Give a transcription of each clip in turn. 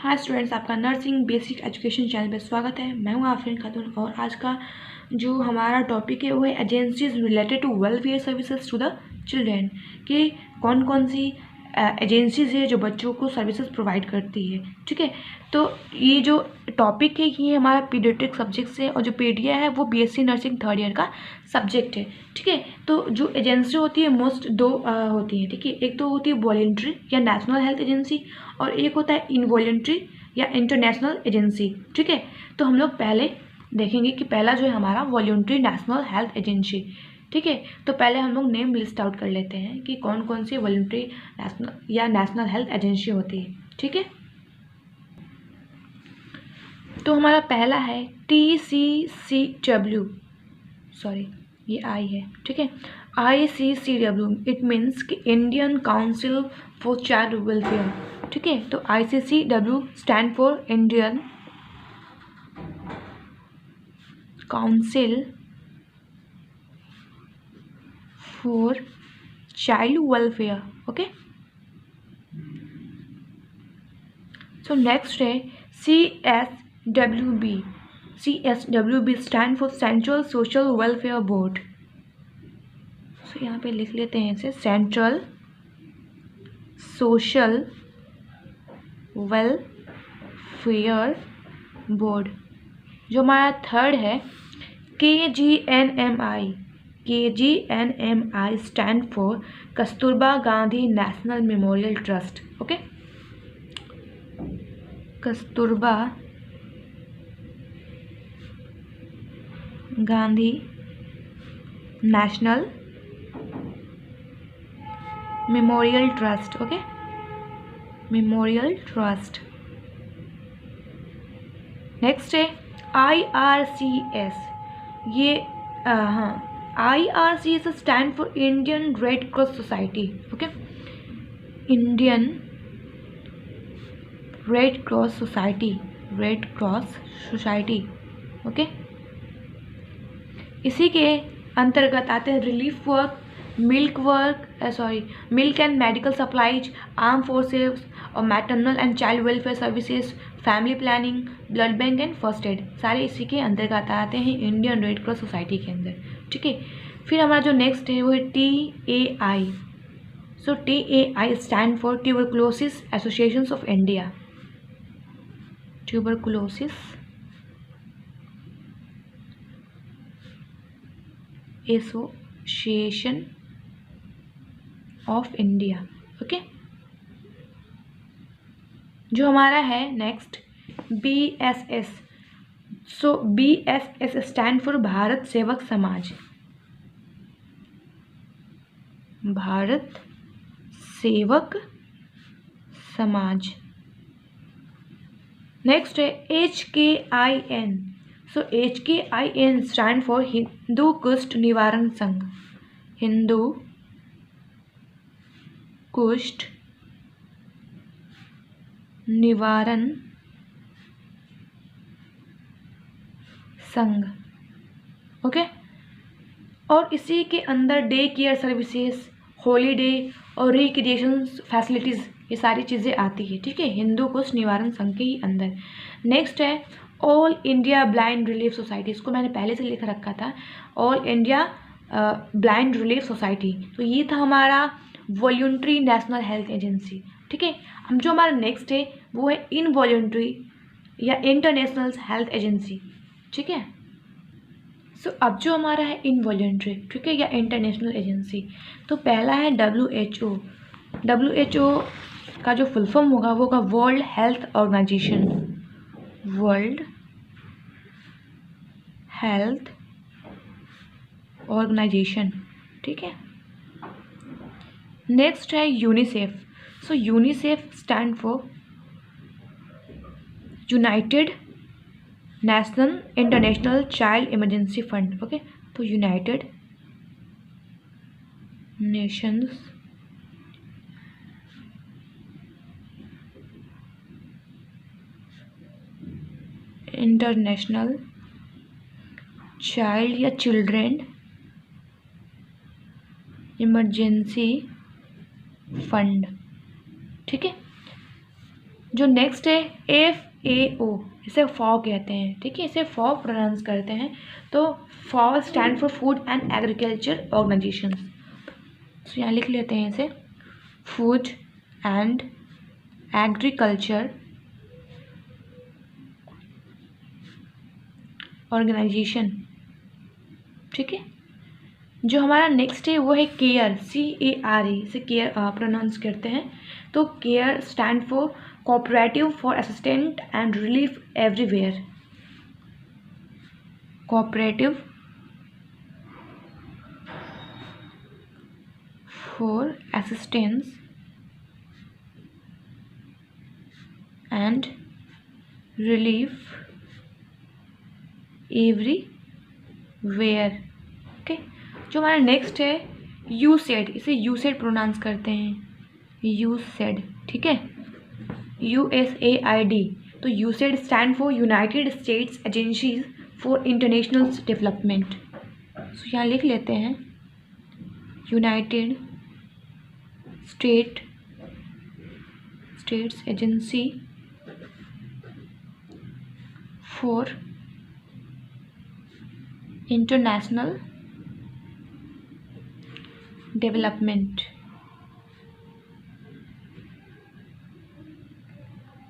Hi students, आपका nursing basic education channel पे स्वागत है। मैं हूँ आफरीन खातून और आज का जो हमारा टॉपिक है वो है agencies related to welfare services to the children. कि कौन कौन सी एजेंसीज है जो बच्चों को सर्विसेज प्रोवाइड करती है। ठीक है, तो ये जो टॉपिक है ये हमारा पीडियाट्रिक सब्जेक्ट से, और जो पीडिया है वो बीएससी नर्सिंग थर्ड ईयर का सब्जेक्ट है। ठीक है, तो जो एजेंसी होती है मोस्ट दो होती है। ठीक है, एक तो होती है वॉलेंट्री या नेशनल हेल्थ एजेंसी, और एक होता है इनवॉलेंट्री या इंटरनेशनल एजेंसी। ठीक है, तो हम लोग पहले देखेंगे कि पहला जो है हमारा वॉलेंट्री नेशनल हेल्थ एजेंसी। ठीक है, तो पहले हम लोग नेम लिस्ट आउट कर लेते हैं कि कौन कौन सी वॉलेंट्री नेशनल या नेशनल हेल्थ एजेंसी होती है। ठीक है, तो हमारा पहला है TCCW, सॉरी ये आई है। ठीक है, ICCW इट मीन्स कि Indian council for child welfare. ठीक है, तो ICCW stand for Indian council for child welfare. Okay, so next है CSWB। CSWB stand for central social welfare board. So यहाँ पे लिख लेते हैं इसे, सेंट्रल सोशल वेलफेयर बोर्ड। जो हमारा थर्ड है KGNMI। KGNMI stand for Kasturba Gandhi national memorial trust. Okay, Kasturba Gandhi national memorial trust. Okay, memorial trust. Next है IRCS। ये हाँ, IRCS stand for Indian red cross society. Okay, Indian red cross society, red cross society. Okay, इसी के अंतर्गत आते हैं relief work, milk and medical supplies, arm forces और maternal and child welfare services, family planning, blood bank and first aid, सारे इसी के अंतर्गत आते हैं इंडियन रेड क्रॉस सोसाइटी के अंदर। ठीक है, फिर हमारा जो नेक्स्ट है वो है TAI। So TAI stand for tuberculosis associations of India. Tuberculosis association of India. Okay, जो हमारा है next BSS। So BSS stand for Bharat सेवक समाज। भारत सेवक समाज। नेक्स्ट है HKIN। So HKIN stand for Hindu कुष्ठ निवारण संघ। हिंदू कुष्ठ निवारण संघ। ओके, और इसी के अंदर डे केयर सर्विसेज, हॉलीडे और रिक्रिएशन फैसिलिटीज़, ये सारी चीज़ें आती है। ठीक है, हिंदू कुष्ठ निवारण संघ के ही अंदर। नेक्स्ट है all India blind relief society. इसको मैंने पहले से लिख रखा था, all India blind relief society. तो ये था हमारा वॉल्यूंट्री नेशनल हेल्थ एजेंसी। ठीक है, हम जो हमारा नेक्स्ट है वो है इनवॉल्यूंट्री या इंटरनेशनल हेल्थ एजेंसी। ठीक है, सो अब जो हमारा है इनवॉल्यूंट्री, ठीक है, या इंटरनेशनल एजेंसी, तो पहला है WHO। WHO का जो फुल फॉर्म होगा वो होगा world health organisation. World health organisation. ठीक है, नेक्स्ट है UNICEF. So UNICEF stand for United National International Child Emergency Fund. Okay, तो यूनाइटेड नेशंस इंटरनेशनल चाइल्ड या चिल्ड्रेन इमरजेंसी फंड। ठीक है, जो नेक्स्ट है FAO, इसे फॉ कहते हैं, ठीक है, इसे फॉ प्रोनाउंस करते हैं। तो FAO stand for food and agriculture organisation. तो यहाँ लिख लेते हैं इसे, फूड एंड एग्रीकल्चर ऑर्गेनाइजेशन, ठीक है। जो हमारा नेक्स्ट है वो है केयर, CARE, इसे केयर प्रोनाउंस करते हैं। तो care stand for cooperative for assistant and relief everywhere, cooperative for assistance and relief everywhere, okay. जो हमारा नेक्स्ट है USAID, इसे USAID प्रोनाउंस करते हैं, USAID, ठीक है, USAID। तो USAID stand for United states agencies for international development. तो यहाँ लिख लेते हैं, United states agency for international development.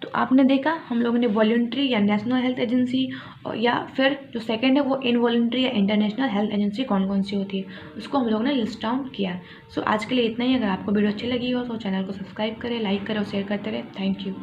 तो आपने देखा हम लोगों ने वॉलंटरी या नेशनल हेल्थ एजेंसी, या फिर जो सेकंड है वो इनवॉलंटरी या इंटरनेशनल हेल्थ एजेंसी कौन कौन सी होती है, उसको हम लोगों ने लिस्ट डाउन किया। सो आज के लिए इतना ही। अगर आपको वीडियो अच्छी लगी हो तो चैनल को सब्सक्राइब करें, लाइक करें और शेयर करते रहे। Thank you.